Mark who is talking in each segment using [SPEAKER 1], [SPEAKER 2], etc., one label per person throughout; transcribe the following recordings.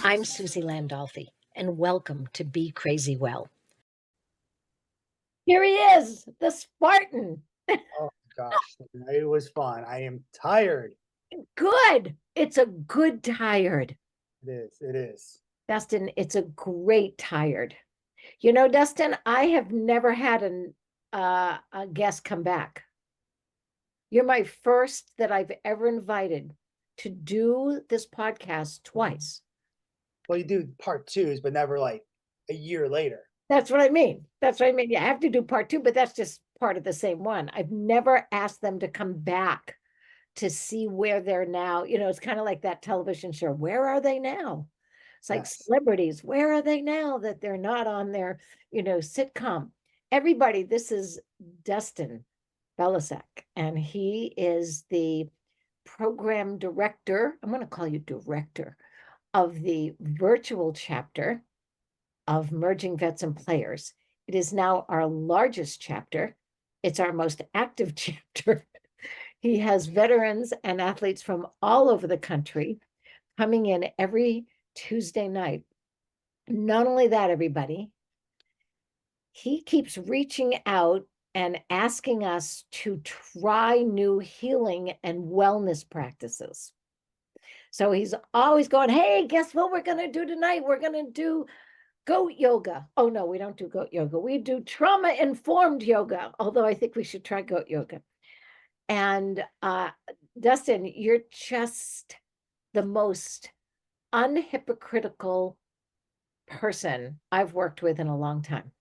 [SPEAKER 1] I'm Suzi Landolfi, and welcome to Be Crazy Well. Here he is, the Spartan.
[SPEAKER 2] Oh gosh, it was fun. I am tired.
[SPEAKER 1] Good. It's a good tired.
[SPEAKER 2] It is.
[SPEAKER 1] Dustin, it's a great tired. You know, Dustin, I have never had a guest come back. You're my first that I've ever invited to do this podcast twice.
[SPEAKER 2] Well, you do part twos, but never like a year later.
[SPEAKER 1] That's what I mean. That's what I mean. Yeah, I have to do part two, but that's just part of the same one. I've never asked them to come back to see where they're now. You know, it's kind of like that television show. Where are they now? It's like celebrities. Where are they now that they're not on their, sitcom? Everybody, this is Dustin Beluscak, and he is the program director. I'm going to call you director of the virtual chapter of Merging Vets and Players. It is now our largest chapter. It's our most active chapter. He has veterans and athletes from all over the country coming in every Tuesday night. Not only that, everybody, he keeps reaching out and asking us to try new healing and wellness practices. So he's always going, hey, guess what we're going to do tonight? We're going to do goat yoga. Oh, no, we don't do goat yoga. We do trauma-informed yoga, although I think we should try goat yoga. And Dustin, you're just the most unhypocritical person I've worked with in a long time.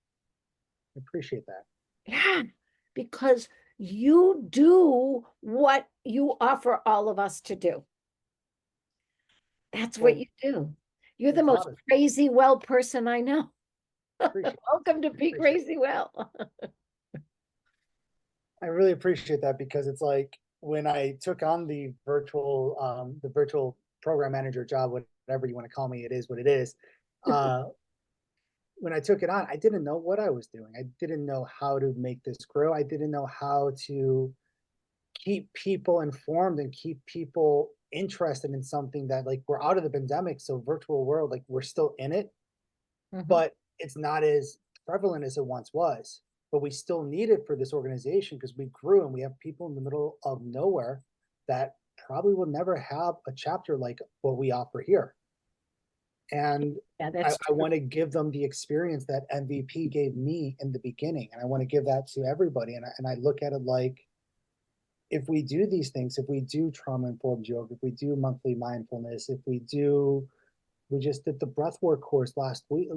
[SPEAKER 2] I appreciate that.
[SPEAKER 1] Yeah, because you do what you offer all of us to do. That's what you do. You're the most crazy well person I know. Welcome to Be Crazy Well.
[SPEAKER 2] I really appreciate that because it's like when I took on the virtual program manager job, whatever you want to call me, it is what it is. When I took it on, I didn't know what I was doing. I didn't know how to make this grow. I didn't know how to keep people informed and keep people interested in something that, like, we're out of the pandemic. So virtual world, like, we're still in it, but it's not as prevalent as it once was. But we still need it for this organization because we grew and we have people in the middle of nowhere that probably will never have a chapter like what we offer here. And I want to give them the experience that MVP gave me in the beginning. And I want to give that to everybody. And I look at it like, if we do these things, if we do trauma-informed yoga, if we do monthly mindfulness, we just did the breathwork course last week,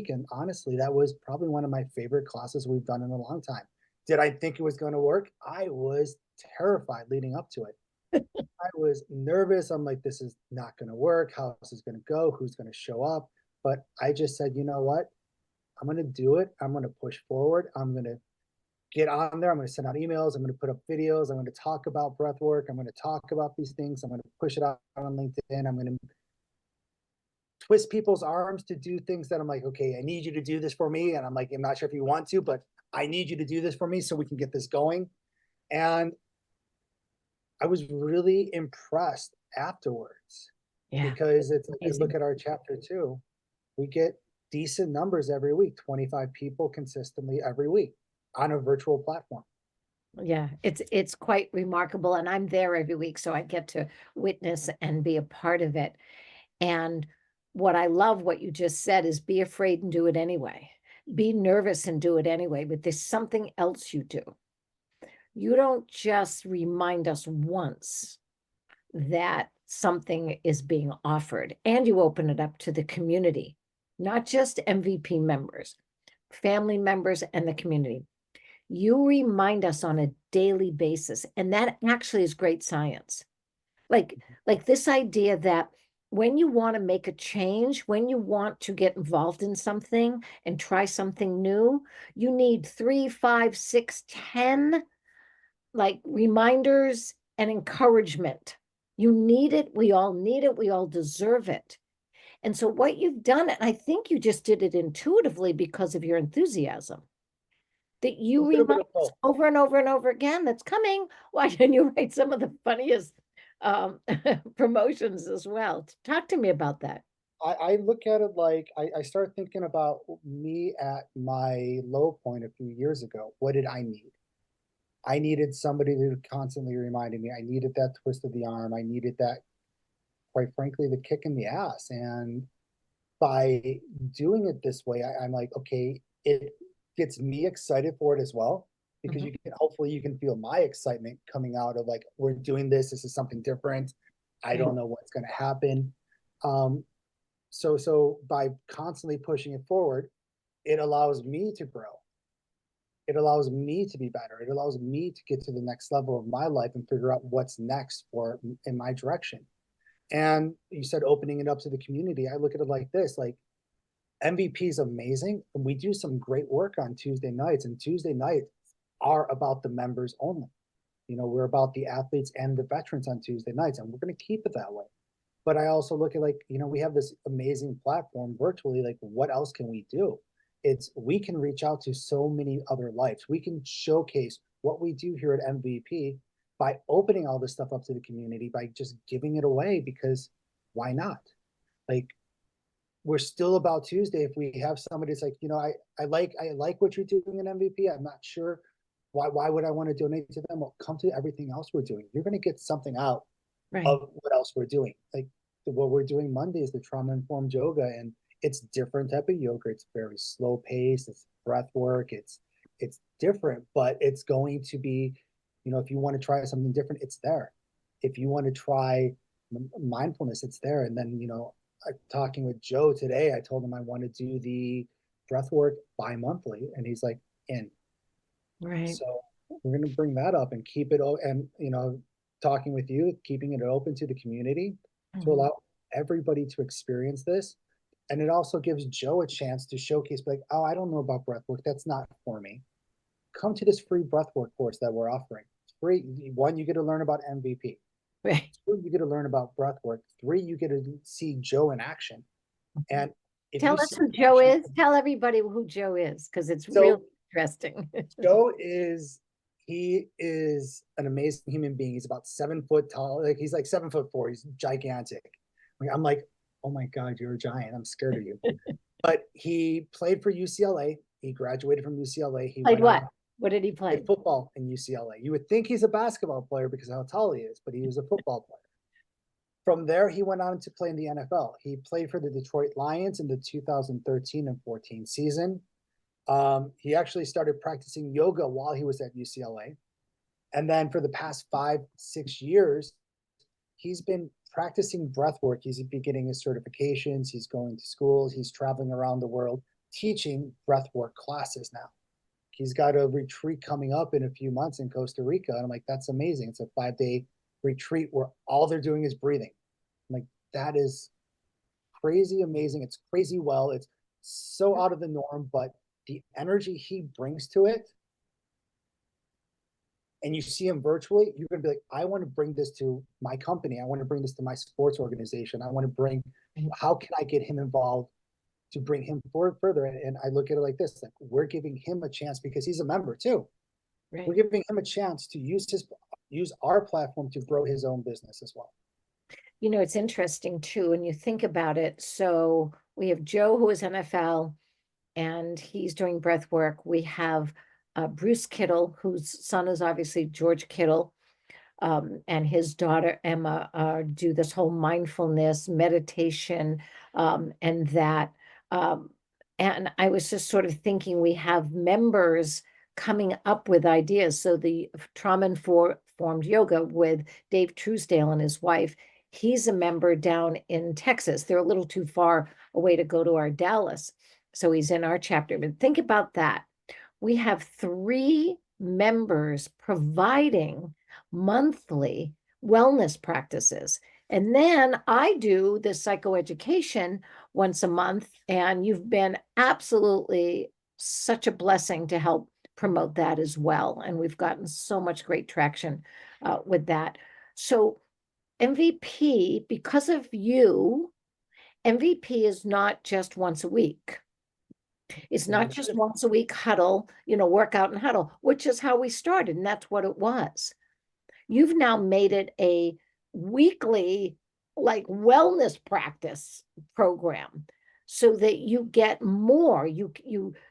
[SPEAKER 2] and honestly, that was probably one of my favorite classes we've done in a long time. Did I think it was going to work? I was terrified leading up to it. I was nervous. I'm like, this is not going to work. How is this going to go? Who's going to show up? But I just said, you know what? I'm going to do it. I'm going to push forward. I'm going to get on there. I'm going to send out emails. I'm going to put up videos. I'm going to talk about breath work. I'm going to talk about these things. I'm going to push it out on LinkedIn. I'm going to twist people's arms to do things that I'm like, okay, I need you to do this for me. And I'm like, I'm not sure if you want to, but I need you to do this for me so we can get this going. And I was really impressed afterwards because it's like, I look at our chapter 2, we get decent numbers every week, 25 people consistently every week on a virtual platform.
[SPEAKER 1] Yeah, it's quite remarkable. And I'm there every week, so I get to witness and be a part of it. And what I love what you just said is be afraid and do it anyway. Be nervous and do it anyway, but there's something else you do. You don't just remind us once that something is being offered, and you open it up to the community, not just MVP members, family members, and the community. You remind us on a daily basis, and that actually is great science. Like this idea that when you want to make a change, when you want to get involved in something and try something new, you need 3, 5, 6, 10 like reminders and encouragement. You need it. We all need it. We all deserve it. And so what you've done, and I think you just did it intuitively because of your enthusiasm, that you remind us over and over and over again, that's coming. Why didn't you write some of the funniest promotions as well. Talk to me about that.
[SPEAKER 2] I look at it like I start thinking about me at my low point a few years ago. What did I need? I needed somebody to constantly reminded me. I needed that twist of the arm. I needed that, quite frankly, the kick in the ass. And by doing it this way, I'm like, okay, it gets me excited for it as well, because
[SPEAKER 1] Mhm.
[SPEAKER 2] you can, hopefully you can feel my excitement coming out of like, we're doing this. This is something different. I
[SPEAKER 1] Right.
[SPEAKER 2] don't know what's going to happen. Um, so by constantly pushing it forward, it allows me to grow. It allows me to be better. It allows me to get to the next level of my life and figure out what's next for in my direction. And you said opening it up to the community. I look at it like this, like MVP is amazing. And we do some great work on Tuesday nights, and Tuesday nights are about the members only. You know, we're about the athletes and the veterans on Tuesday nights, and we're going to keep it that way. But I also look at, like, you know, we have this amazing platform virtually. Like, what else can we do? It's, we can reach out to so many other lives. We can showcase what we do here at MVP by opening all this stuff up to the community, by just giving it away, because why not? Like, we're still about Tuesday. If we have somebody that's like, you know, I like what you're doing in MVP. I'm not sure why would I want to donate to them? Well, come to everything else we're doing. You're going to get something out
[SPEAKER 1] Right.
[SPEAKER 2] of what else we're doing. Like, what we're doing Monday is the trauma informed yoga, and it's different type of yoga. It's very slow paced. It's breath work. It's different, but it's going to be, you know, if you want to try something different, it's there. If you want to try mindfulness, it's there. And then, you know, talking with Joe today, I told him I want to do the breath work bi-monthly, and he's like, in.
[SPEAKER 1] Right.
[SPEAKER 2] So we're going to bring that up and keep it, and, you know, talking with you, keeping it open to the community to
[SPEAKER 1] Mhm.
[SPEAKER 2] allow everybody to experience this. And it also gives Joe a chance to showcase, like, oh, I don't know about breath work. That's not for me. Come to this free breath work course that we're offering. It's free. One, you get to learn about MVP.
[SPEAKER 1] Right.
[SPEAKER 2] Two, you get to learn about breath work. Three, you get to see Joe in action. And if
[SPEAKER 1] Tell
[SPEAKER 2] you
[SPEAKER 1] us
[SPEAKER 2] see
[SPEAKER 1] who
[SPEAKER 2] in
[SPEAKER 1] Joe
[SPEAKER 2] action,
[SPEAKER 1] is. Tell everybody who Joe is, because it's really
[SPEAKER 2] so
[SPEAKER 1] interesting.
[SPEAKER 2] Joe is, he is an amazing human being. He's about 7 foot tall. Like, he's like 7'4". He's gigantic. Like, I'm like, oh my God, you're a giant. I'm scared of you. But he played for UCLA. He graduated from UCLA. He
[SPEAKER 1] Played
[SPEAKER 2] went on
[SPEAKER 1] what? What did he
[SPEAKER 2] play
[SPEAKER 1] play?
[SPEAKER 2] football in UCLA. You would think he's a basketball player because of how tall he is, but he was a football player. From there, he went on to play in the NFL. He played for the Detroit Lions in the 2013 and 14 season. He actually started practicing yoga while he was at UCLA. And then for the past 5, 6 years, he's been practicing breath work. He's been getting his certifications. He's going to schools. He's traveling around the world teaching breath work classes now. He's got a retreat coming up in a few months in Costa Rica. And I'm like, that's amazing. It's a 5-day retreat where all they're doing is breathing. I'm like, that is crazy amazing. It's crazy well. It's so out of the norm, but the energy he brings to it, and you see him virtually, you're going to be like, I want to bring this to my company. I want to bring this to my sports organization. I want to bring, how can I get him involved to bring him forward further? And I look at it like this, like, we're giving him a chance because he's a member too. We're
[SPEAKER 1] Right.
[SPEAKER 2] giving him a chance to use our platform to grow his own business as well.
[SPEAKER 1] You know, it's interesting too, when you think about it. So we have Joe, who is NFL, and he's doing breath work. We have Bruce Kittle, whose son is obviously George Kittle, and his daughter Emma do this whole mindfulness meditation, and that. Um, and I was just sort of thinking, we have members coming up with ideas. So the trauma informed yoga with Dave Truesdale and his wife. He's a member down in Texas. They're a little too far away to go to our Dallas. So he's in our chapter. But think about that. We have 3 members providing monthly wellness practices. And then I do the psychoeducation once a month, and you've been absolutely such a blessing to help promote that as well. And we've gotten so much great traction with that. So MVP, because of you, MVP is not just once a week. It's not just once a week huddle, workout and huddle, which is how we started. And that's what it was. You've now made it a weekly like wellness practice program so that you get more. You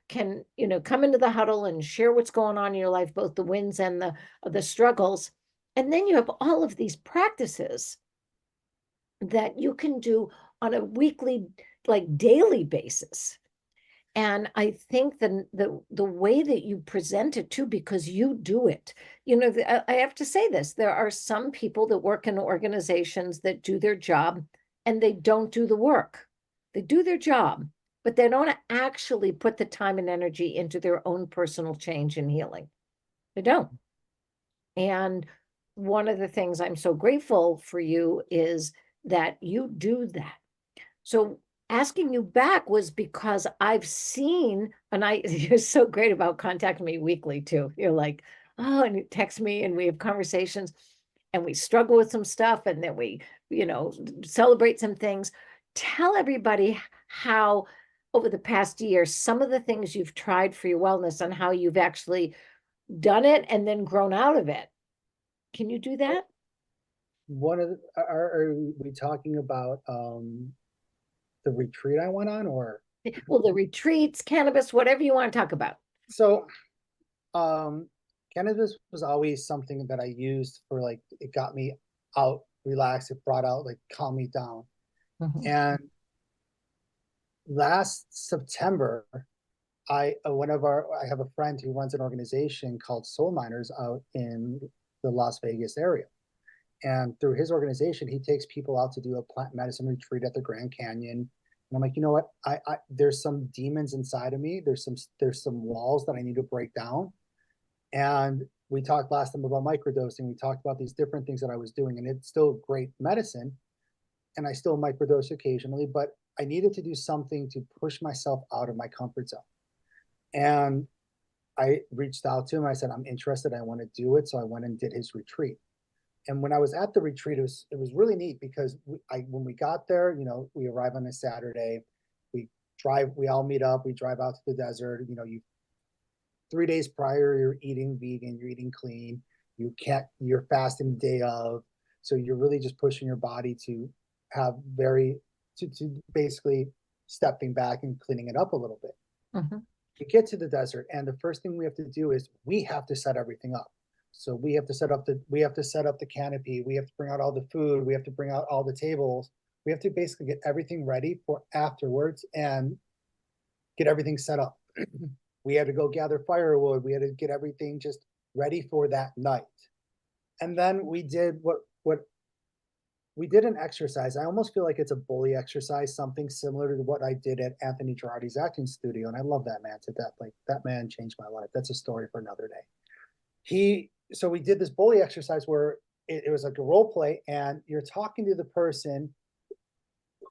[SPEAKER 1] can, come into the huddle and share what's going on in your life, both the wins and the struggles. And then you have all of these practices that you can do on a weekly, like daily basis. And I think the way that you present it too, because you do it, I have to say this, there are some people that work in organizations that do their job and they don't do the work. They do their job, but they don't actually put the time and energy into their own personal change and healing. They don't. And one of the things I'm so grateful for you is that you do that. So asking you back was because I've seen, and you're so great about contacting me weekly too. You're like, oh, and you text me and we have conversations and we struggle with some stuff and then we, celebrate some things. Tell everybody how over the past year, some of the things you've tried for your wellness and how you've actually done it and then grown out of it. Can you do that?
[SPEAKER 2] Are we talking about the retreat I went on, or
[SPEAKER 1] Well, the retreats, cannabis, whatever you want to talk about.
[SPEAKER 2] so cannabis was always something that I used for, like, it got me out, relaxed, it brought out, like, calm me down. And last September, I have a friend who runs an organization called Soul Miners out in the Las Vegas area. And through his organization, he takes people out to do a plant medicine retreat at the Grand Canyon. And I'm like, you know what? I there's some demons inside of me. There's some walls that I need to break down. And we talked last time about microdosing. We talked about these different things that I was doing, and it's still great medicine. And I still microdose occasionally, but I needed to do something to push myself out of my comfort zone. And I reached out to him. I said, I'm interested. I want to do it. So I went and did his retreat. And when I was at the retreat, it was really neat because when we got there, we arrive on a Saturday, we all meet up, we drive out to the desert. 3 days prior, you're eating vegan, you're eating clean, you're fasting the day of. So you're really just pushing your body to have to basically stepping back and cleaning it up a little bit. We get to the desert, and the first thing we have to do is we have to set everything up. So we have to set up the canopy. We have to bring out all the food. We have to bring out all the tables. We have to basically get everything ready for afterwards and get everything set up. We had to go gather firewood. We had to get everything just ready for that night. And then we did an exercise. I almost feel like it's a bully exercise, something similar to what I did at Anthony Girardi's acting studio. And I love that man to death. Like, that man changed my life. That's a story for another day. So we did this bully exercise where it was like a role play, and you're talking to the person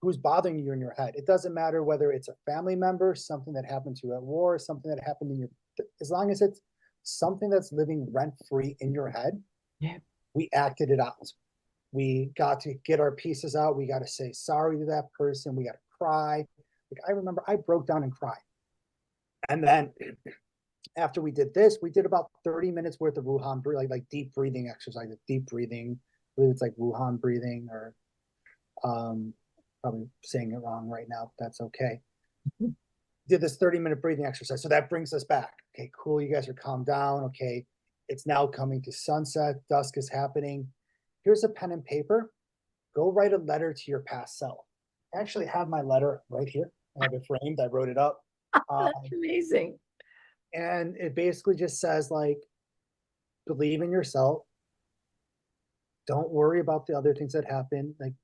[SPEAKER 2] who's bothering you in your head. It doesn't matter whether it's a family member, something that happened to you at war, something that happened as long as it's something that's living rent-free in your head.
[SPEAKER 1] Yeah.
[SPEAKER 2] We acted it out. We got to get our pieces out. We got to say sorry to that person. We got to cry. Like, I remember I broke down and cried. And then after we did this, we did about 30 minutes worth of Wuhan, like deep breathing exercise, deep breathing. I believe it's like Wuhan breathing, or probably saying it wrong right now. That's okay. Did this 30-minute breathing exercise. So that brings us back. Okay, cool. You guys are calmed down. Okay. It's now coming to sunset. Dusk is happening. Here's a pen and paper. Go write a letter to your past self. I actually have my letter right here. I have it framed. I wrote it up.
[SPEAKER 1] That's amazing.
[SPEAKER 2] And it basically just says, like, believe in yourself. Don't worry about the other things that happen. Like,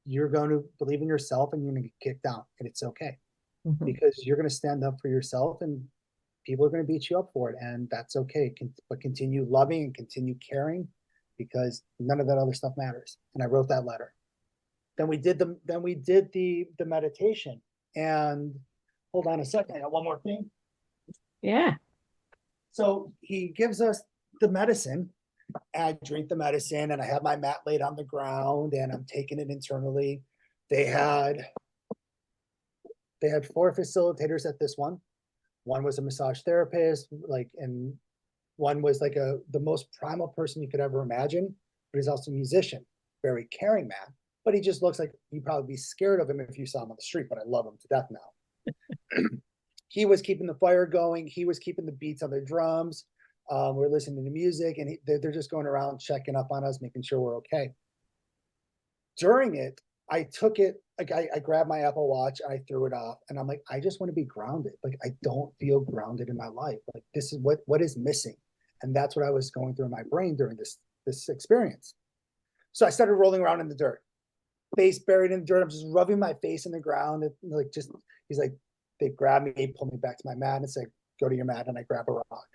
[SPEAKER 2] you're going to believe in yourself and you're going to get kicked down, and it's okay. Because you're going to stand up for yourself and people are going to beat you up for it. And that's okay. But continue loving and continue caring, because none of that other stuff matters. And I wrote that letter. Then we did the meditation. And hold on a second. I got one more thing.
[SPEAKER 1] Yeah.
[SPEAKER 2] So he gives us the medicine. I drink the medicine, and I have my mat laid on the ground, and I'm taking it internally. They had 4 facilitators at this one. One was a massage therapist, and one was like the most primal person you could ever imagine, but he's also a musician. very caring man, but he just looks like you'd probably be scared of him if you saw him on the street, but I love him to death now. He was keeping the fire going. He was keeping the beats on their drums. We're listening to music, and they're just going around checking up on us, making sure we're okay. During it, I took it, like I grabbed my Apple Watch, I threw it off, and I'm like, I just want to be grounded. Like, I don't feel grounded in my life. Like, this is what is missing. And that's what I was going through in my brain during this experience. So I started rolling around in the dirt, face buried in the dirt. I'm just rubbing my face in the ground. And like, just, he's like, they grabbed me, pulled me back to my mat and said, go to your mat. And I grab a rock.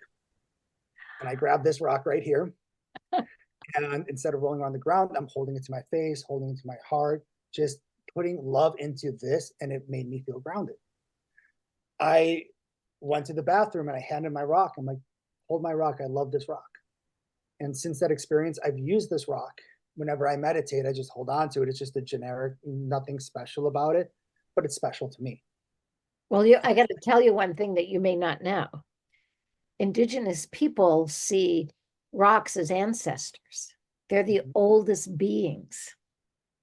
[SPEAKER 2] And I grabbed this rock right here. And instead of rolling on the ground, I'm holding it to my face, holding it to my heart, just putting love into this. And it made me feel grounded. I went to the bathroom and I handed my rock. I'm like, hold my rock. I love this rock. And since that experience, I've used this rock. Whenever I meditate, I just hold on to it. It's just a generic, nothing special about it, but it's special to me.
[SPEAKER 1] Well, I got to tell you one thing that you may not know. Indigenous people see rocks as ancestors. They're the oldest beings.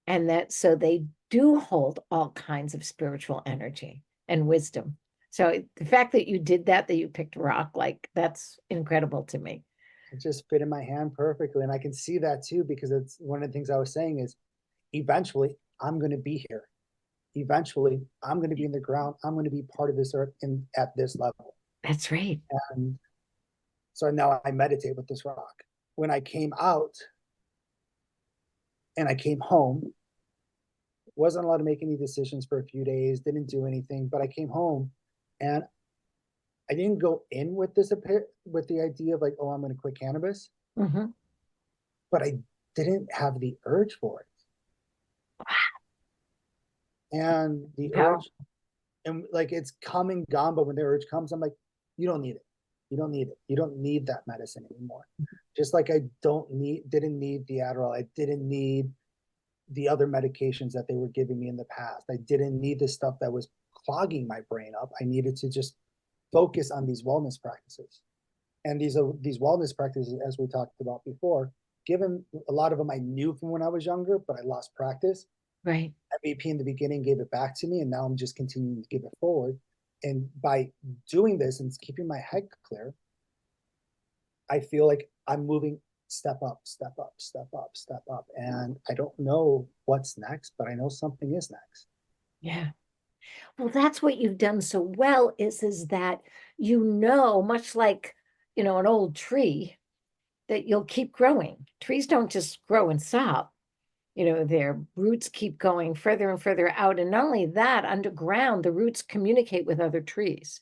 [SPEAKER 1] And so they do hold all kinds of spiritual energy and wisdom. So the fact that you did that you picked rock, like, that's incredible to me.
[SPEAKER 2] It just fit in my hand perfectly. And I can see that too, because it's one of the things I was saying is eventually I'm going to be here. Eventually I'm going to be in the ground. I'm going to be part of this earth at this level.
[SPEAKER 1] That's right.
[SPEAKER 2] And so now I meditate with this rock. When I came out and I came home, wasn't allowed to make any decisions for a few days, didn't do anything, but I came home and I didn't go in with the idea of like, oh, I'm going to quit cannabis, but I didn't have the urge for it. And the urge, and like, it's come and gone, but when the urge comes, I'm like, you don't need it. You don't need it. You don't need that medicine anymore. Just like I didn't need the Adderall. I didn't need the other medications that they were giving me in the past. I didn't need the stuff that was clogging my brain up. I needed to just focus on these wellness practices. And these wellness practices, as we talked about before, given a lot of them I knew from when I was younger, but I lost practice.
[SPEAKER 1] Right.
[SPEAKER 2] MVP in the beginning gave it back to me, and now I'm just continuing to give it forward. And by doing this and keeping my head clear, I feel like I'm moving step up, step up, step up, step up. And I don't know what's next, but I know something is next.
[SPEAKER 1] Yeah. Well, that's what you've done so well is that, much like, an old tree, that you'll keep growing. Trees don't just grow and stop. Their roots keep going further and further out. And not only that, underground, the roots communicate with other trees.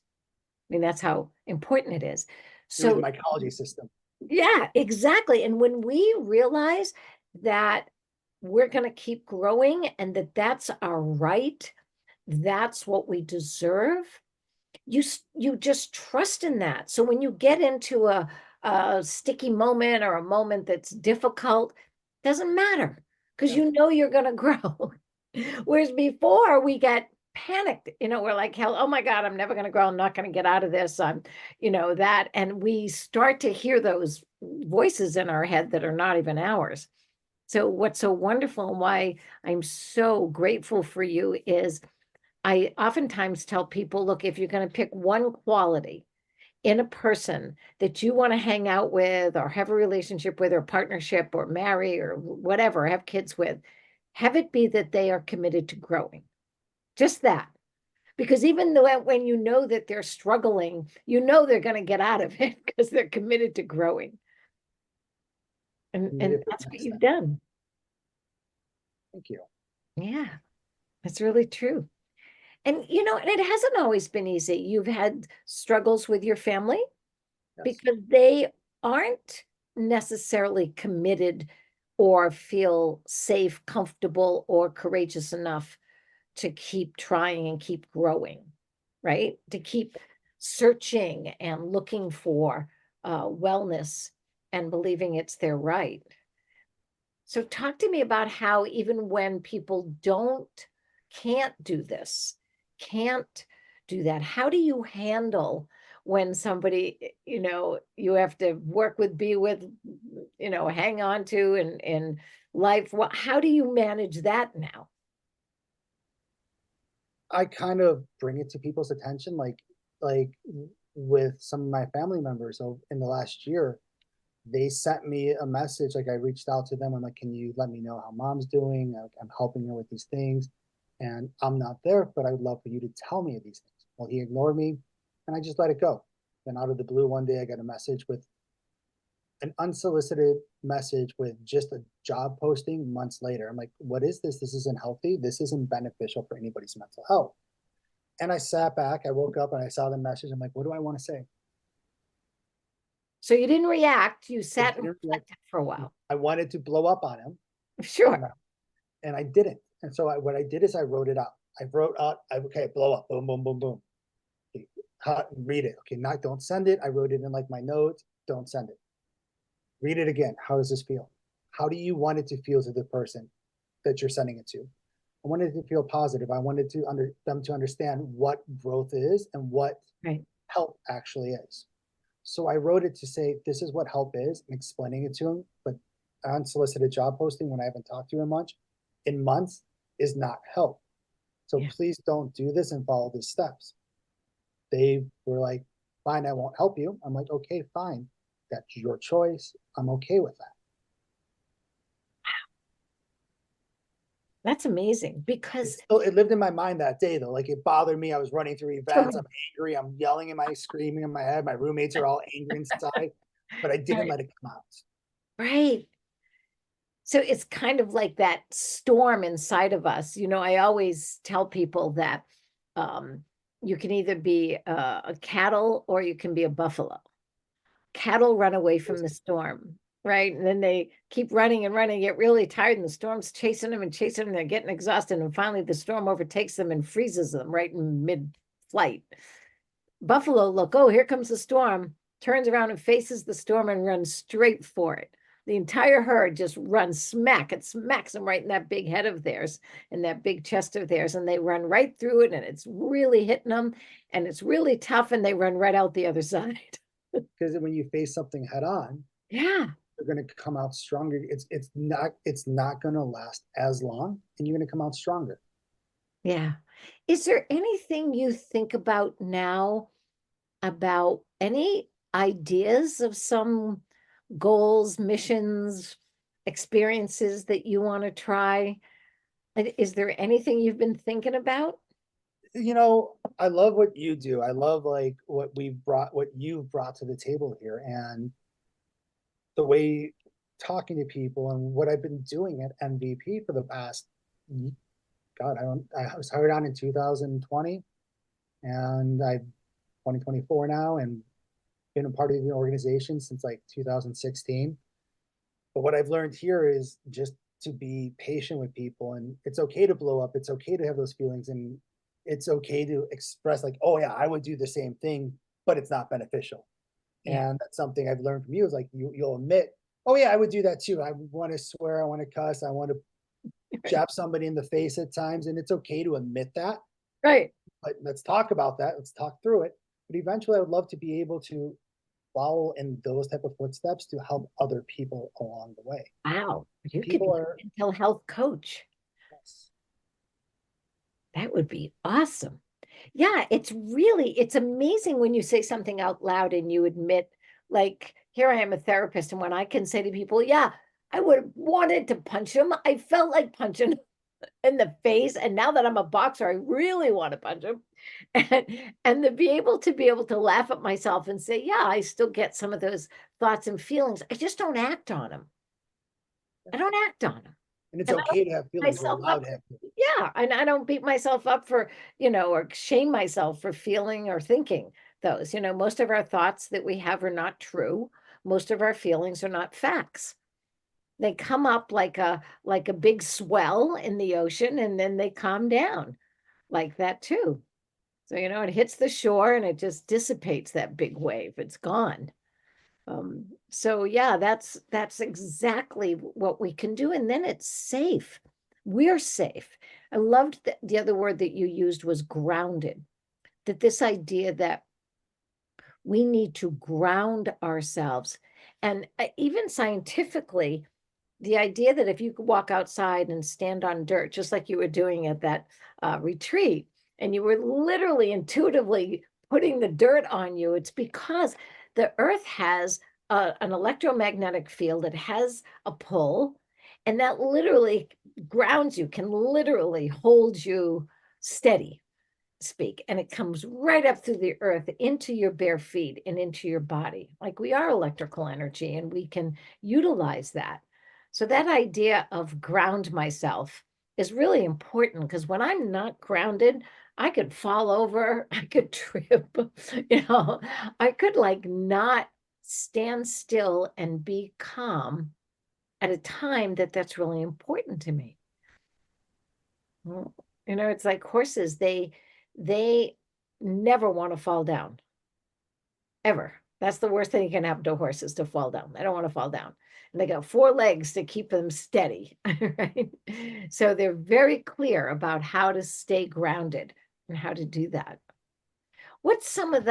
[SPEAKER 1] I mean, that's how important it is. So
[SPEAKER 2] the mycology system.
[SPEAKER 1] Yeah, exactly. And when we realize that we're going to keep growing and that's our right, that's what we deserve, you just trust in that. So when you get into a sticky moment or a moment that's difficult, doesn't matter because you're going to grow. Whereas before we get panicked, we're like, hell, oh my God, I'm never going to grow. I'm not going to get out of this. That. And we start to hear those voices in our head that are not even ours. So what's so wonderful and why I'm so grateful for you is I oftentimes tell people, look, if you're going to pick one quality in a person that you want to hang out with or have a relationship with or partnership or marry or whatever, have kids with, have it be that they are committed to growing. Just that. Because even though when that they're struggling, they're going to get out of it because they're committed to growing. And that's what you've done.
[SPEAKER 2] Thank you.
[SPEAKER 1] Yeah, that's really true. And, and it hasn't always been easy. You've had struggles with your family because they aren't necessarily committed or feel safe, comfortable, or courageous enough to keep trying and keep growing, right? To keep searching and looking for wellness and believing it's their right. So talk to me about how even when people can't do this, can't do that, how do you handle when somebody, you have to work with, be with, hang on to in life. How do you manage that now?
[SPEAKER 2] I kind of bring it to people's attention, like with some of my family members. So in the last year, they sent me a message. Like I reached out to them. I'm like, can you let me know how mom's doing? I'm helping her with these things, and I'm not there, but I would love for you to tell me these things. Well, he ignored me, and I just let it go. Then out of the blue, one day I got a message with an unsolicited message with just a job posting months later. I'm like, what is this? This isn't healthy. This isn't beneficial for anybody's mental health. And I sat back, I woke up and I saw the message. I'm like, what do I want to say?
[SPEAKER 1] So you didn't react, you sat and reflected for a while.
[SPEAKER 2] I wanted to blow up on him.
[SPEAKER 1] Sure.
[SPEAKER 2] And I didn't. And so what I did is I wrote it out. I wrote out, okay, blow up, boom, boom, boom, boom. Okay, read it. Okay, not, don't send it. I wrote it in like my notes. Don't send it. Read it again. How does this feel? How do you want it to feel to the person that you're sending it to? I wanted it to feel positive. I wanted them to understand what growth is and what help actually is. So I wrote it to say, this is what help is, and explaining it to him. But unsolicited job posting, when I haven't talked to him much in months, is not help. So please don't do this and follow these steps. They were like, fine, I won't help you. I'm like, okay, fine. That's your choice. I'm okay with that.
[SPEAKER 1] That's amazing, because
[SPEAKER 2] it lived in my mind that day though. Like it bothered me. I was running through events. I'm angry. I'm yelling in screaming in my head. My roommates are all angry inside, but I didn't let it come out.
[SPEAKER 1] Right. So it's kind of like that storm inside of us. I always tell people that you can either be a cattle or you can be a buffalo. Cattle run away from the storm, right? And then they keep running and running, get really tired, and the storm's chasing them and chasing them. They're getting exhausted, and finally the storm overtakes them and freezes them right in mid-flight. Buffalo look, oh, here comes the storm, turns around and faces the storm and runs straight for it. The entire herd just runs smack. It smacks them right in that big head of theirs, in that big chest of theirs, and they run right through it, and it's really hitting them, and it's really tough, and they run right out the other side.
[SPEAKER 2] Because when you face something head on, you're going to come out stronger. It's not going to last as long, and you're going to come out stronger.
[SPEAKER 1] Yeah. Is there anything you think about now, about any ideas of some goals, missions, experiences that you want to try? Is there anything you've been thinking about?
[SPEAKER 2] I love what you do. I love like what you've brought to the table here, and the way talking to people, and what I've been doing at MVP for the past, God, I was hired on in 2020, and I'm 2024 now, and been a part of the organization since like 2016. But what I've learned here is just to be patient with people, and it's okay to blow up. It's okay to have those feelings, and it's okay to express like, oh yeah, I would do the same thing, but it's not beneficial. And that's something I've learned from you, is like you'll admit, oh yeah, I would do that too. I want to swear, I want to cuss, I want to jab somebody in the face at times, and it's okay to admit that.
[SPEAKER 1] Right.
[SPEAKER 2] But let's talk about that. Let's talk through it. But eventually I would love to be able to follow in those type of footsteps to help other people along the way.
[SPEAKER 1] Wow. You could be a mental health coach.
[SPEAKER 2] Yes.
[SPEAKER 1] That would be awesome. Yeah, it's amazing when you say something out loud and you admit, like, here I am a therapist, and when I can say to people, yeah, I would have wanted to punch him. I felt like punching in the face. And now that I'm a boxer, I really want to punch him. And to be able to laugh at myself and say, yeah, I still get some of those thoughts and feelings. I just don't act on them. I don't act on them.
[SPEAKER 2] And it's okay to have feelings. We're allowed to have feelings.
[SPEAKER 1] Yeah, and I don't beat myself up for, or shame myself for feeling or thinking those. Most of our thoughts that we have are not true. Most of our feelings are not facts. They come up like a big swell in the ocean, and then they calm down like that too. So, it hits the shore and it just dissipates, that big wave. It's gone. So yeah, that's exactly what we can do. And then it's safe. We're safe. I loved the other word that you used was grounded. That this idea that We need to ground ourselves. And even scientifically, the idea that if you could walk outside and stand on dirt, just like you were doing at that retreat, and you were literally intuitively putting the dirt on you, it's because the earth has an electromagnetic field. It has a pull, and that literally grounds you, can literally hold you steady, speak, and it comes right up through the earth into your bare feet and into your body. Like, we are electrical energy and we can utilize that. So that idea of ground myself is really important, because when I'm not grounded, I could fall over, I could trip, I could like not stand still and be calm at a time that's really important to me. It's like horses, they never want to fall down, ever. That's the worst thing that can happen to horses, to fall down. They don't want to fall down. And they got 4 legs to keep them steady, right? So they're very clear about how to stay grounded and how to do that. What is some of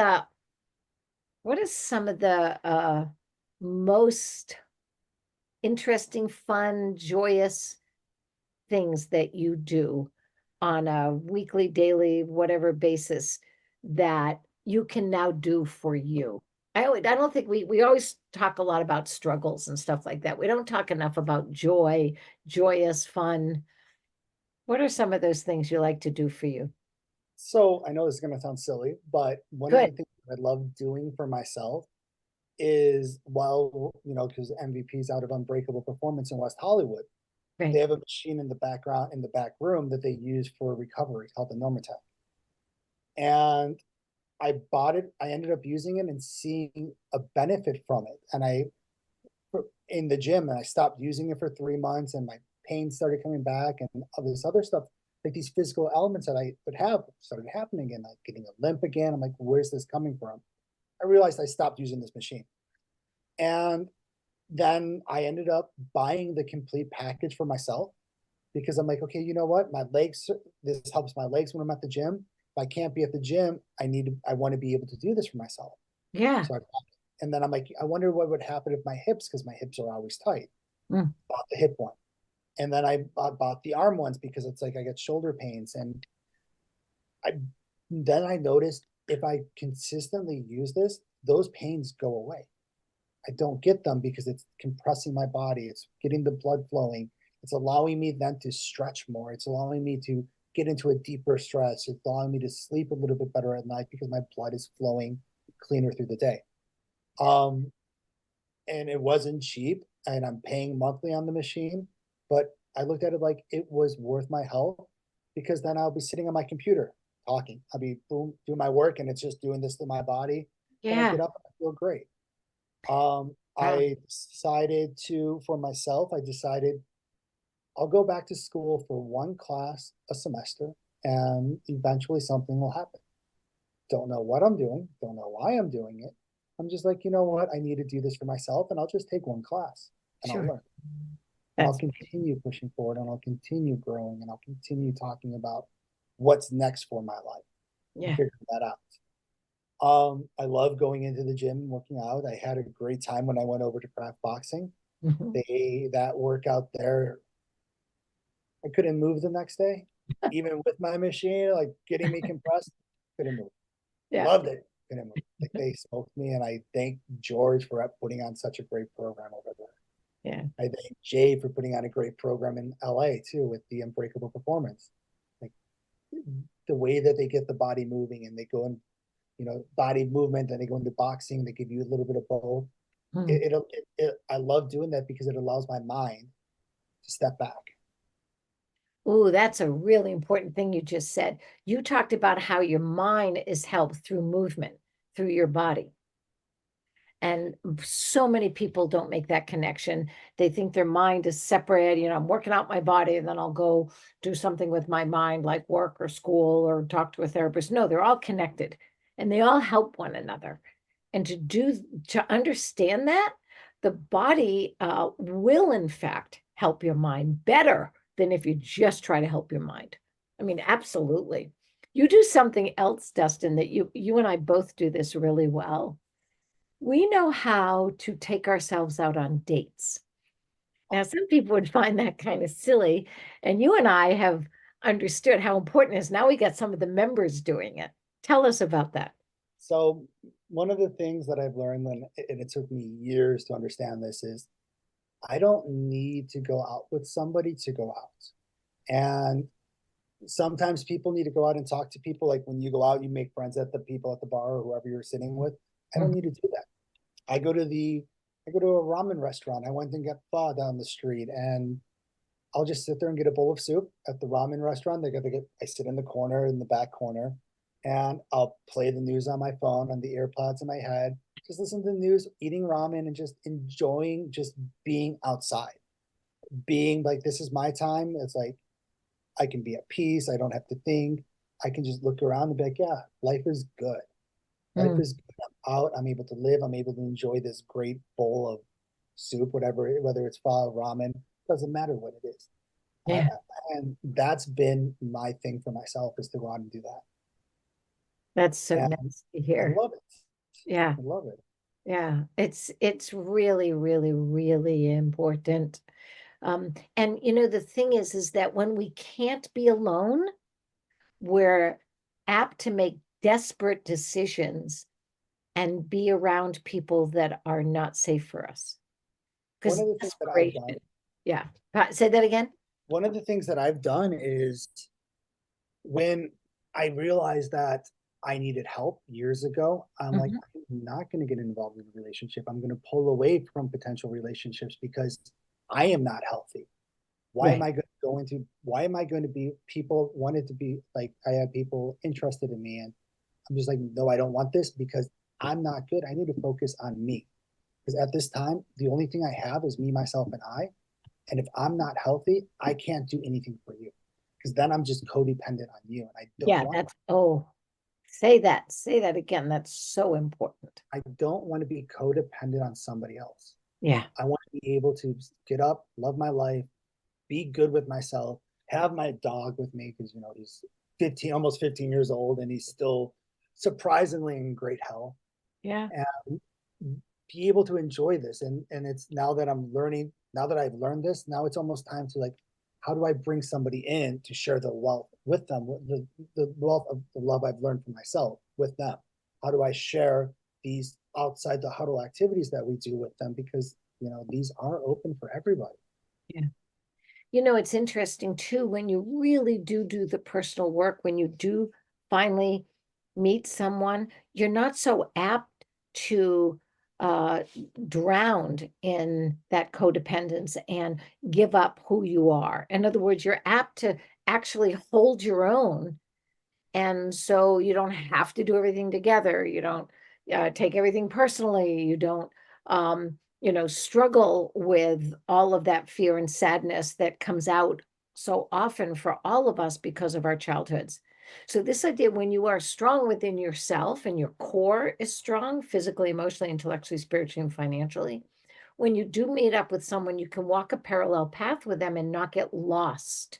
[SPEAKER 1] the most interesting, fun, joyous things that you do on a weekly, daily, whatever basis that you can now do for you? I don't think we always talk a lot about struggles and stuff like that. We don't talk enough about joy, joyous, fun. What are some of those things you like to do for you?
[SPEAKER 2] So I know this is going to sound silly, but one of the
[SPEAKER 1] Good.
[SPEAKER 2] things I love doing for myself is, because MVP's out of Unbreakable Performance in West Hollywood,
[SPEAKER 1] Right.
[SPEAKER 2] they have a machine in the background, in the back room, that they use for recovery called the Normatec. And I bought it. I ended up using it and seeing a benefit from it. And in the gym, and I stopped using it for 3 months, and my pain started coming back, and all this other stuff, like these physical elements that I would have started happening again, like getting a limp again. I'm like, where's this coming from? I realized I stopped using this machine. And then I ended up buying the complete package for myself, because I'm like, okay, you know what? My legs, this helps my legs when I'm at the gym. If I can't be at the gym, I want to be able to do this for myself.
[SPEAKER 1] Yeah.
[SPEAKER 2] So I bought it. And then I'm like, I wonder what would happen if my hips, because my hips are always tight.
[SPEAKER 1] Mm.
[SPEAKER 2] Bought the hip one. And then I bought the arm ones, because it's like I get shoulder pains. And then I noticed, if I consistently use this, those pains go away. I don't get them because it's compressing my body. It's getting the blood flowing. It's allowing me then to stretch more. It's allowing me to get into a deeper stretch. It's allowing me to sleep a little bit better at night, because my blood is flowing cleaner through the day. And it wasn't cheap, and I'm paying monthly on the machine, but I looked at it like it was worth my health, because then I'll be sitting on my computer talking. I'll be boom, doing my work, and it's just doing this to my body. Then I
[SPEAKER 1] Yeah.
[SPEAKER 2] get up and I feel great.
[SPEAKER 1] Wow.
[SPEAKER 2] I decided I'll go back to school for one class a semester, and eventually something will happen. Don't know what I'm doing, don't know why I'm doing it. I'm just like, you know what? I need to do this for myself, and I'll just take one class and I'll
[SPEAKER 1] Sure.
[SPEAKER 2] learn. And I'll
[SPEAKER 1] That's
[SPEAKER 2] continue pushing forward, and I'll continue growing, and I'll continue talking about what's next for my life and
[SPEAKER 1] yeah.
[SPEAKER 2] figuring that out. I love going into the gym and working out. I had a great time when I went over to craft boxing.
[SPEAKER 1] Mhm.
[SPEAKER 2] That workout there, I couldn't move the next day, even with my machine, like getting me compressed, couldn't move.
[SPEAKER 1] Yeah.
[SPEAKER 2] Loved it, couldn't move. Like, they smoked me, and I thank George for putting on such a great program over there.
[SPEAKER 1] Yeah.
[SPEAKER 2] I thank Jay for putting on a great program in LA too, with the Unbreakable Performance. Like, the way that they get the body moving, and they go in, body movement, and they go into boxing, they give you a little bit of both.
[SPEAKER 1] Mhm.
[SPEAKER 2] I love doing that, because it allows my mind to step back.
[SPEAKER 1] Ooh, that's a really important thing you just said. You talked about how your mind is helped through movement, through your body. And so many people don't make that connection. They think their mind is separate. I'm working out my body and then I'll go do something with my mind, like work or school or talk to a therapist. No, they're all connected and they all help one another. And to understand that, the body will, in fact, help your mind better than if you just try to help your mind. I mean, absolutely. You do something else, Dustin, that you and I both do this really well. We know how to take ourselves out on dates. Now, some people would find that kind of silly, and you and I have understood how important it is. Now we got some of the members doing it. Tell us about that.
[SPEAKER 2] So one of the things that I've learned, and it took me years to understand this, is I don't need to go out with somebody to go out. And sometimes people need to go out and talk to people. Like when you go out, you make friends at the people at the bar or whoever you're sitting with. I don't need to do that. I go to a ramen restaurant. I went and got pho down the street, and I'll just sit there and get a bowl of soup at the ramen restaurant. I sit in the corner, in the back corner, and I'll play the news on my phone on the AirPods in my head, just listen to the news, eating ramen and just enjoying just being outside. Being like, this is my time. It's like I can be at peace. I don't have to think. I can just look around and be like, yeah, life is good. Life
[SPEAKER 1] Mm.
[SPEAKER 2] is good. I'm out. I'm able to live. I'm able to enjoy this great bowl of soup, whatever, whether it's pho, ramen, doesn't matter what it is.
[SPEAKER 1] Yeah,
[SPEAKER 2] And that's been my thing for myself, is to go out and do that.
[SPEAKER 1] that's so
[SPEAKER 2] And
[SPEAKER 1] nice to
[SPEAKER 2] I
[SPEAKER 1] hear.
[SPEAKER 2] love it.
[SPEAKER 1] Yeah,
[SPEAKER 2] I love it.
[SPEAKER 1] yeah. It's really, really, really important. And the thing is that when we can't be alone, we're apt to make desperate decisions and be around people that are not safe for us.
[SPEAKER 2] One
[SPEAKER 1] Because
[SPEAKER 2] of the things that I've done,
[SPEAKER 1] desperation, yeah. Say that again.
[SPEAKER 2] one of the things that I've done is when I realized that I needed help years ago, I'm like,
[SPEAKER 1] Mhm.
[SPEAKER 2] I'm not going to get involved in a relationship. I'm going to pull away from potential relationships because I am not healthy.
[SPEAKER 1] Right.
[SPEAKER 2] Why am I going to be, people wanted to be like, I had people interested in me, and I'm just like, no, I don't want this because I'm not good. I need to focus on me. Because at this time, the only thing I have is me, myself, and I. And if I'm not healthy, I can't do anything for you. Because then I'm just codependent on you. And I don't
[SPEAKER 1] Yeah,
[SPEAKER 2] want
[SPEAKER 1] that's, oh, say that again. That's so important.
[SPEAKER 2] I don't want to be codependent on somebody else.
[SPEAKER 1] Yeah.
[SPEAKER 2] I want to be able to get up, love my life, be good with myself, have my dog with me because he's 15, almost 15 years old, and he's still surprisingly in great health.
[SPEAKER 1] Yeah.
[SPEAKER 2] And be able to enjoy this. And it's now that now that I've learned this, now it's almost time to like, how do I bring somebody in to share the wealth with them, the wealth of the love I've learned for myself with them? How do I share these outside the huddle activities that we do with them? Because these are open for everybody.
[SPEAKER 1] Yeah. It's interesting too, when you really do the personal work, when you do finally meet someone, you're not so apt to uh, drown in that codependence and give up who you are. In other words, you're apt to actually hold your own. And so you don't have to do everything together. You don't take everything personally. You don't, struggle with all of that fear and sadness that comes out so often for all of us because of our childhoods. So, this idea, when you are strong within yourself and your core is strong physically, emotionally, intellectually, spiritually, and financially, when you do meet up with someone, you can walk a parallel path with them and not get lost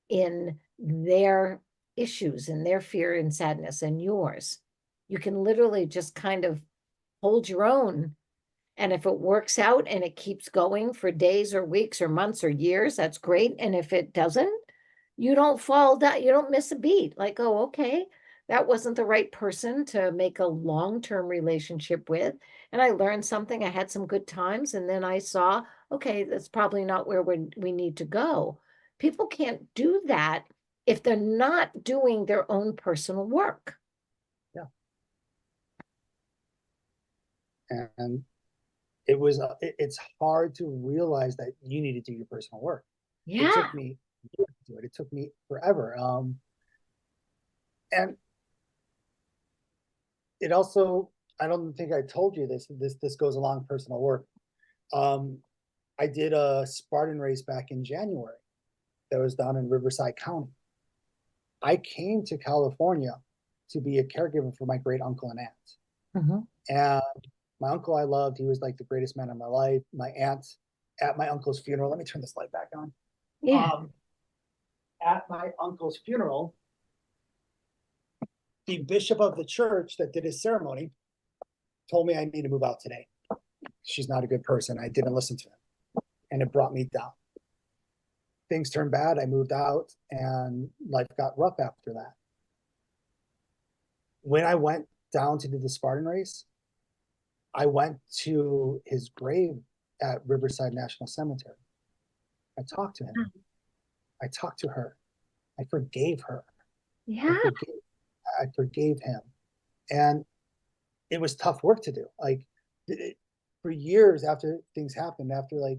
[SPEAKER 1] in their issues and their fear and sadness and yours. You can literally just kind of hold your own. And if it works out and it keeps going for days or weeks or months or years, that's great. And if it doesn't, you don't fall down, you don't miss a beat. Like, oh, okay, that wasn't the right person to make a long-term relationship with. And I learned something, I had some good times, and then I saw, okay, that's probably not where we need to go. People can't do that if they're not doing their own personal work.
[SPEAKER 2] Yeah. And it's hard to realize that you need to do your personal work. It
[SPEAKER 1] Yeah.
[SPEAKER 2] took me years to do it. It took me forever. And it also, I don't think I told you this. This goes along personal work. Um, I did a Spartan race back in January that was down in Riverside County. I came to California to be a caregiver for my great uncle and aunt.
[SPEAKER 1] Mhm.
[SPEAKER 2] And my uncle I loved, he was like the greatest man in my life. My aunt, at my uncle's funeral, let me turn this light back on.
[SPEAKER 1] Yeah.
[SPEAKER 2] At my uncle's funeral, the bishop of the church that did his ceremony told me I need to move out today. She's not a good person. I didn't listen to him, and it brought me down. Things turned bad. I moved out, and life got rough after that. When I went down to do the Spartan race, I went to his grave at Riverside National Cemetery. I talked to him. I talked to her. I forgave her.
[SPEAKER 1] Yeah.
[SPEAKER 2] I forgave him. And it was tough work to do. Like for years after things happened, after like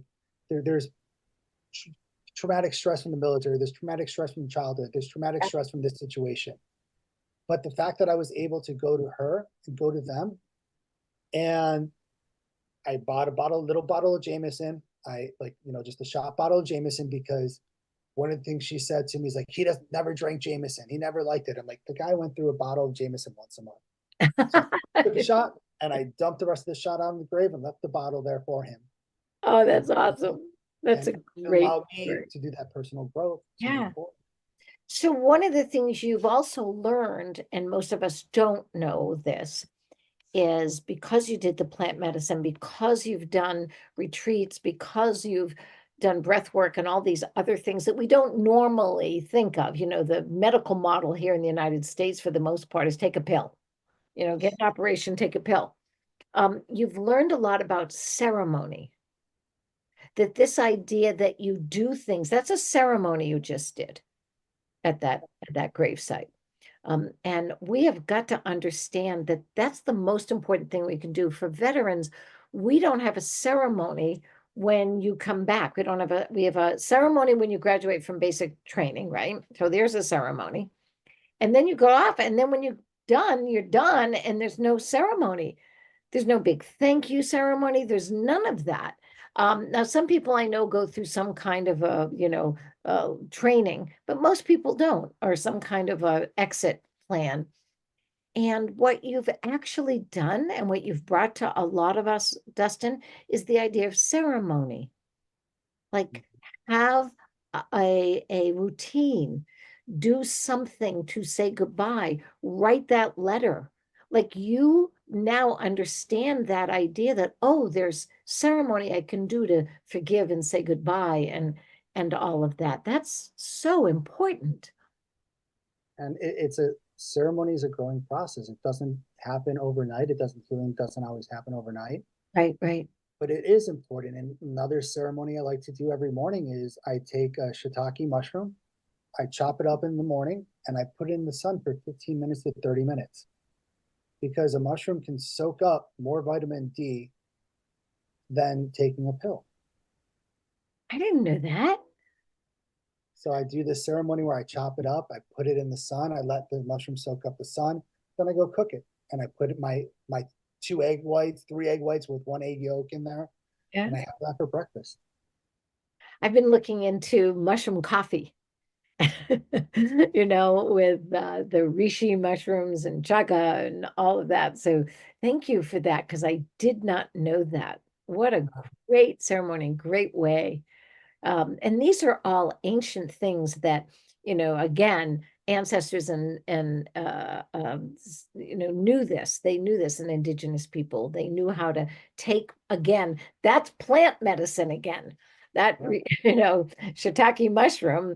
[SPEAKER 2] there's traumatic stress from the military, there's traumatic stress from childhood, there's traumatic stress from this situation. But the fact that I was able to go to her and go to them, and I bought a little bottle of Jameson. I just a shot bottle of Jameson, because one of the things she said to me is like, he never drank Jameson. He never liked it. I'm like, the guy went through a bottle of Jameson once a month. So I took a shot, and I dumped the rest of the shot on the grave and left the bottle there for him.
[SPEAKER 1] Oh, that's awesome. That's a great
[SPEAKER 2] allowed me to do that personal growth.
[SPEAKER 1] Yeah. So one of the things you've also learned, and most of us don't know this, is because you did the plant medicine, because you've done retreats, because you've done breath work and all these other things that we don't normally think of. You know, the medical model here in the United States, for the most part, is take a pill. You know, get an operation, take a pill. You've learned a lot about ceremony. That this idea that you do things, that's a ceremony you just did at that gravesite. And we have got to understand that that's the most important thing we can do for veterans. We don't have a ceremony when you come back. We have a ceremony when you graduate from basic training, right? So there's a ceremony. And then you go off, and then when you're done, and there's no ceremony. There's no big thank you ceremony. There's none of that. Now, some people I know go through some kind of a, training, but most people don't, or some kind of a exit plan. And what you've actually done, and what you've brought to a lot of us, Dustin, is the idea of ceremony. Like, have a routine, do something to say goodbye, write that letter. Like, you now understand that idea that, oh, there's ceremony I can do to forgive and say goodbye, and all of that. That's so important.
[SPEAKER 2] And ceremony is a growing process. It doesn't happen overnight. Healing doesn't always happen overnight.
[SPEAKER 1] Right, right.
[SPEAKER 2] But it is important. And another ceremony I like to do every morning is I take a shiitake mushroom, I chop it up in the morning, and I put it in the sun for 15 minutes to 30 minutes. Because a mushroom can soak up more vitamin D than taking a pill.
[SPEAKER 1] I didn't know that.
[SPEAKER 2] So I do this ceremony where I chop it up, I put it in the sun, I let the mushroom soak up the sun, then I go cook it. And I put my 3 egg whites with 1 egg yolk in there. Yeah. And I have that for breakfast.
[SPEAKER 1] I've been looking into mushroom coffee. You know, with the reishi mushrooms and chaga and all of that. So thank you for that, because I did not know that. What a great ceremony, great way. And these are all ancient things that, you know, again, ancestors and knew this. They knew this, and indigenous people. They knew how to take, again, that's plant medicine again. That, shiitake mushroom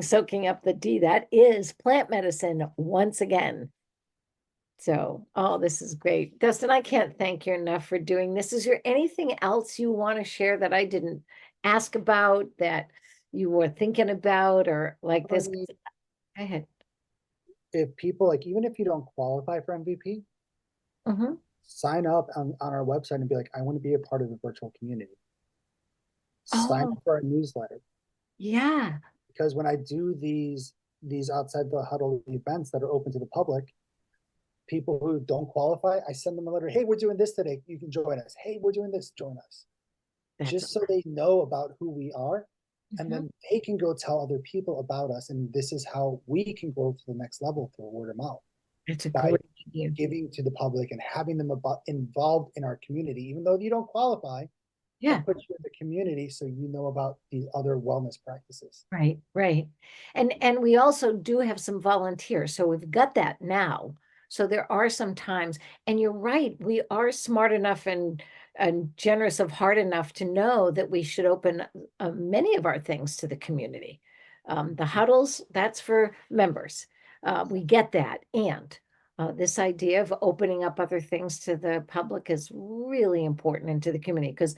[SPEAKER 1] soaking up the D, that is plant medicine once again. So, this is great. Dustin, I can't thank you enough for doing this. Is there anything else you want to share that I didn't ask about, that you were thinking about, or like this? Go ahead.
[SPEAKER 2] If people, even if you don't qualify for MVP, sign up on our website and be like, I want to be a part of the virtual community. Sign up for our newsletter.
[SPEAKER 1] Yeah.
[SPEAKER 2] Because when I do these outside the huddle events that are open to the public, people who don't qualify, I send them a letter. Hey, we're doing this today. You can join us. Hey, we're doing this. Join us. Just so they know about who we are. And then they can go tell other people about us. And this is how we can grow to the next level through word of mouth.
[SPEAKER 1] It's a great idea.
[SPEAKER 2] Giving to the public and having them involved in our community, even though you don't qualify.
[SPEAKER 1] Yeah.
[SPEAKER 2] Put you in the community so you know about these other wellness practices.
[SPEAKER 1] Right, right. And we also do have some volunteers. So we've got that now. So there are some times, and you're right, we are smart enough and generous of heart enough to know that we should open many of our things to the community. The huddles, that's for members. We get that. And this idea of opening up other things to the public is really important into the community, because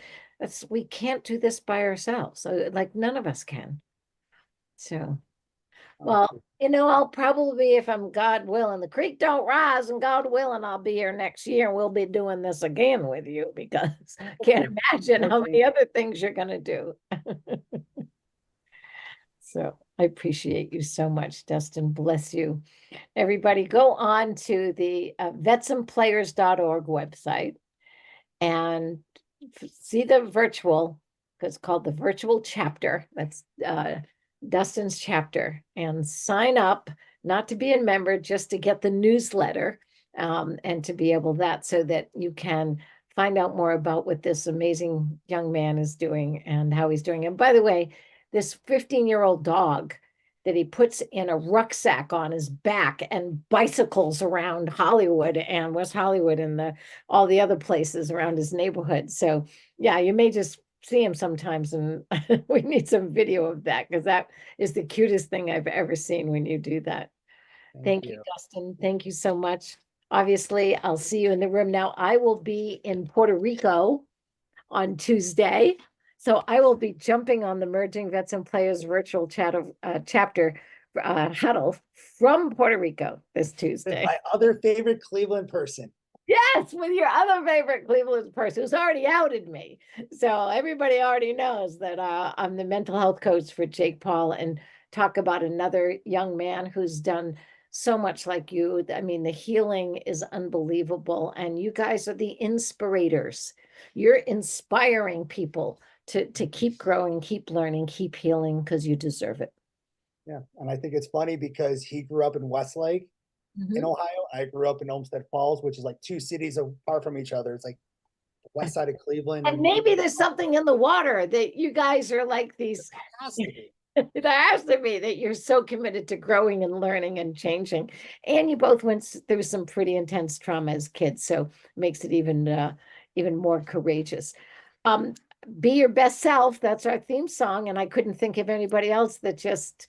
[SPEAKER 1] we can't do this by ourselves. So, like, none of us can. So, well, I'll probably, if I'm God willing, the creek don't rise, and God willing, I'll be here next year and we'll be doing this again with you, because I can't imagine how many other things you're going to do. So I appreciate you so much, Dustin. Bless you. Everybody, go on to the vetsandplayers.org website and see the virtual, it's called the virtual chapter. That's Dustin's chapter, and sign up, not to be a member, just to get the newsletter, and to be able so that you can find out more about what this amazing young man is doing and how he's doing. And by the way, this 15-year-old dog that he puts in a rucksack on his back and bicycles around Hollywood and West Hollywood and all the other places around his neighborhood. So yeah, you may just see him sometimes, and we need some video of that, because that is the cutest thing I've ever seen when you do that. Thank you, Dustin. Thank you so much. Obviously, I'll see you in the room. Now, I will be in Puerto Rico on Tuesday. So I will be jumping on the Merging Vets and Players virtual chapter huddle from Puerto Rico this Tuesday.
[SPEAKER 2] My other favorite Cleveland person.
[SPEAKER 1] Yes, with your other favorite Cleveland person who's already outed me. So everybody already knows that I'm the mental health coach for Jake Paul, and talk about another young man who's done so much like you. I mean, the healing is unbelievable, and you guys are the inspirators. You're inspiring people to keep growing, keep learning, keep healing, because you deserve it.
[SPEAKER 2] Yeah, and I think it's funny because he grew up in Westlake, in Ohio. I grew up in Olmsted Falls, which is like 2 cities apart from each other. It's like the west side of Cleveland.
[SPEAKER 1] And maybe there's something in the water that you guys are like these. There has to be, that you're so committed to growing and learning and changing. And you both went through some pretty intense trauma as kids, so it makes it even more courageous. Be your best self. That's our theme song, and I couldn't think of anybody else that just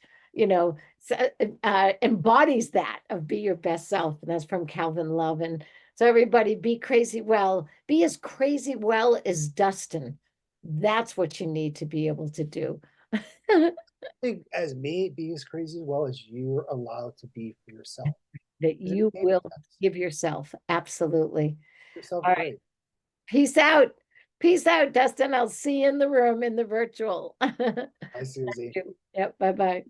[SPEAKER 1] embodies that, of be your best self. And that's from Kalvin Love. And so everybody, be crazy well. Be as crazy well as Dustin. That's what you need to be able to do.
[SPEAKER 2] Think as me, be as crazy as well as you're allowed to be for yourself.
[SPEAKER 1] That you will give yourself. Absolutely.
[SPEAKER 2] Yourself.
[SPEAKER 1] All right. Peace out. Peace out, Dustin. I'll see you in the room, in the virtual.
[SPEAKER 2] Bye, Suzi.
[SPEAKER 1] Yep. Bye-bye.